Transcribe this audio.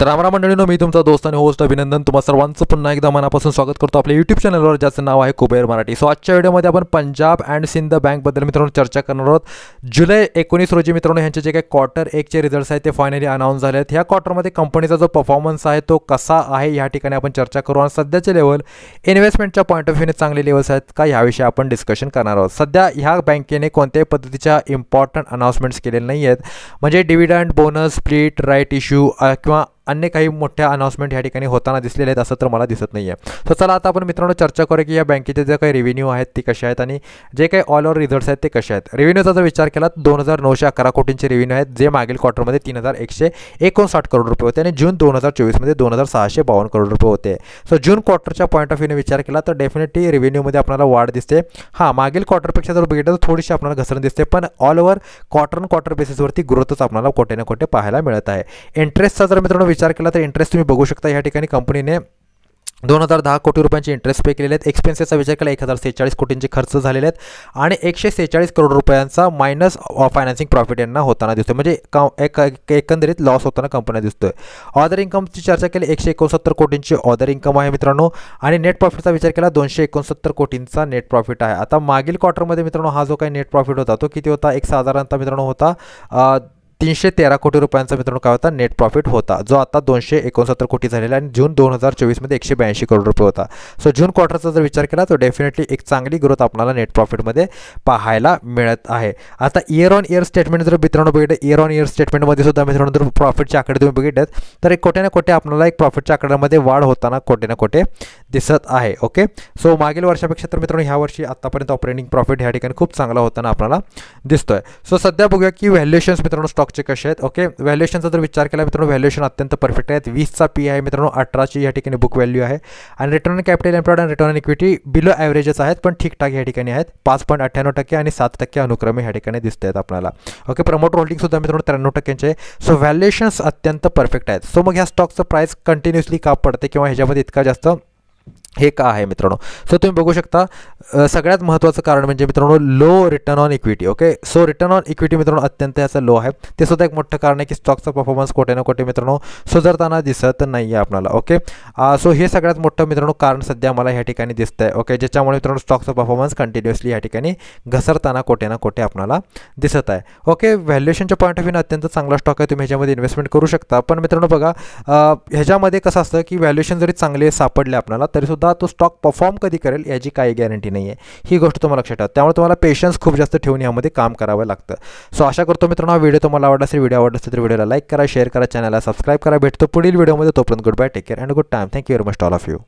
तर आम्हाला मंडळींनो, मी तुमचा दोस्त आणि होस्ट अभिनंदन तुम्हा सर्वांचं पुन्हा एकदा मनापासून स्वागत करतो आपल्या यूट्यूब चॅनलवर, ज्याचं नाव आहे कुबेर मराठी. सो आजच्या व्हिडिओमध्ये आपण पंजाब अँड सिंध बँकबद्दल मित्रांनो चर्चा करणार आहोत. जुलै 19 रोजी मित्रांनो ह्यांचे जे काही क्वार्टर 1चे रिझल्ट्स आहेत ते फायनली अनाऊन्स झाले आहेत. ह्या क्वार्टरमध्ये कंपनीचा जो परफॉर्मन्स आहे तो कसा आहे ह्या ठिकाणी आपण चर्चा करू आणि सध्याचे लेवल इन्व्हेस्टमेंटच्या पॉईंट ऑफ व्ह्यूने चांगले लेवल्स आहेत का ह्याविषयी आपण डिस्कशन करणार आहोत. सध्या ह्या बँकेने कोणत्याही पद्धतीच्या इम्पॉर्टंट अनाउन्समेंट्स केलेले नाही आहेत, म्हणजे dividend, bonus, split, right issue किंवा अन्य काही मोठ्या अनाउन्समेंट या ठिकाणी होताना दिसलेले आहेत असं तर मला दिसत नाही आहे. तर चला आता आपण मित्रांनो चर्चा करूया की या बँकेचे जे काही रेव्हेन्यू आहेत ते कसे आहेत आणि जे काही ऑल ओव्हर रिझल्ट्स आहेत ते कसे आहेत. रेव्हेन्यूचा जर विचार केला तर 2911 कोटींचे रेव्हेन्यू आहेत, जे मागील क्वार्टरमध्ये 3159 करोड रुपये होते आणि जून 2024मध्ये 2652 करोड रुपये होते. सो जून क्वार्टरच्या पॉईंट ऑफ व्ह्यूने विचार केला तर डेफिनेटली रेव्हेन्यूमध्ये आपल्याला वाढ दिसते. हां, मागील क्वार्टरपेक्षा जर बघितलं तर थोडीशी आपल्याला घसरण दिसते, पण ऑल ओव्हर क्वार्टर बेसिसवरती ग्रोथच आपल्याला कुठे ना कुठे पाहायला मिळत आहे. इंटरेस्टचा जर मित्रांनो विचार केला तर इंटरेस्ट तुम्ही बघू शकता या ठिकाणी कंपनीने 2010 कोटी रुपयांचे इंटरेस्ट पे केलेले आहेत. एक्सपेन्सेसचा विचार केला 1046 कोटींचे खर्च झालेले आहेत आणि 146 करोड रुपयांचा मायनस फायनान्सिंग प्रॉफिट यांना होताना दिसतोय, म्हणजे एकंदरीत लॉस होताना कंपन्या दिसतोय. ऑदर इन्कमची चर्चा केली 169 कोटींची ऑदर इन्कम आहे मित्रांनो, आणि नेट प्रॉफिटचा विचार केला 269 कोटींचा नेट प्रॉफिट आहे. आता मागील क्वार्टरमध्ये मित्रांनो हा जो काही नेट प्रॉफिट होता तो किती होता, एक साधारणतः मित्रांनो होता 313 कोटी रुपयांचा मित्रांनो काय होता, नेट प्रॉफिट होता, जो आता 269 कोटी झालेला आणि जून 2024मध्ये 182 करोड रुपये होता. सो जून क्वार्टरचा जर विचार केला तर डेफिनेटली एक चांगली ग्रोथ आपल्याला नेट प्रॉफिटमध्ये पाहायला मिळत आहे. आता इयर ऑन इयर स्टेटमेंट जर मित्रांनो बघितलं, इयर ऑन इयर स्टेटमेंटमध्ये सुद्धा मित्रांनो जर प्रॉफिटच्या आकडे तुम्ही बघितलेत तर एक कोटे ना कोटे आपल्याला एक प्रॉफिटच्या आकड्यामध्ये वाढ होताना कोटे ना कोटे दिसत आहे. ओके, सो मागील वर्षापेक्षा तर मित्रांनो ह्या वर्षी आतापर्यंत ऑपरेटिंग प्रॉफिट ह्या ठिकाणी खूप चांगला होताना आपल्याला दिसतोय. सो सध्या बघूया की व्हॅल्युएशन्स मित्रांनो स्टॉकचे कसे आहेत. ओके, व्हॅल्युएशनचा जर विचार केला मित्रांनो व्हॅल्युएशन अत्यंत परफेक्ट आहेत. 20चा पी आहे मित्रांनो, 18ची या ठिकाणी बुक व्हॅल्यू आहे आणि रिटर्न ऑन कॅपिटल एम्प्लॉयड आणि रिटर्न ऑन इक्विटी बिलो ॲव्हरेजेस आहेत, पण ठीकठाक या ठिकाणी आहेत. 5.98% आणि 7% अनुक्रमे या ठिकाणी दिसत आहेत आपल्याला. ओके, प्रमोटर होल्डिंग सुद्धा मित्रांनो 93%चे. सो व्हॅल्युएशन्स अत्यंत परफेक्ट आहेत. सो मग ह्या स्टॉकचं प्राइस कंटिन्युअसली का पडते किंवा ह्याच्यामध्ये इतका जास्त हे का आहे मित्रांनो. सो तुम्ही बघू शकता सगळ्यात महत्त्वाचं कारण म्हणजे मित्रांनो low return on equity. Okay, so return on equity मित्रांनो अत्यंत याचं लो आहे. ते सुद्धा एक मोठं कारण आहे की स्टॉकचा परफॉर्मन्स कोटे ना कोटे मित्रांनो सुधारताना दिसत नाही आहे आपल्याला. ओके, सो हे सगळ्यात मोठं मित्रांनो कारण सध्या मला ह्या ठिकाणी दिसतं आहे. ओके, ज्याच्यामुळे मित्रांनो स्टॉकचा परफॉर्मन्स कंटिन्युअसली या ठिकाणी घसरताना कोटे ना कोटे आपल्याला दिसत आहे. ओके, व्हॅल्युएशनच्या पॉईंट ऑफ व्ह्यूने अत्यंत चांगला स्टॉक आहे, तुम्ही ह्याच्यामध्ये इन्व्हेस्टमेंट करू शकता. पण मित्रांनो बघा, ह्याच्यामध्ये कसं असतं की व्हॅल्युएशन जरी चांगले सापडले आपल्याला तरीसुद्धा तो स्टॉक परफॉर्म कधी करेल याची काही गॅरंटी नाही आहे. ही गोष्ट तुम्हाला लक्षात ठेवा. त्यामुळे तुम्हाला पेशन्स खूप जास्त ठेवून यामध्ये काम करावं लागतं. सो आशा करतो मित्रांनो हा व्हिडिओ तुम्हाला आवडला असेल. व्हिडिओ आवडला असेल तर व्हिडिओला लाईक करा, शेअर करा, चॅनलला सबस्क्राईब करा. भेटतो पुढील व्हिडिओमध्ये. तोपर्यंत good bye, take care and good time. Thank you very much all of you.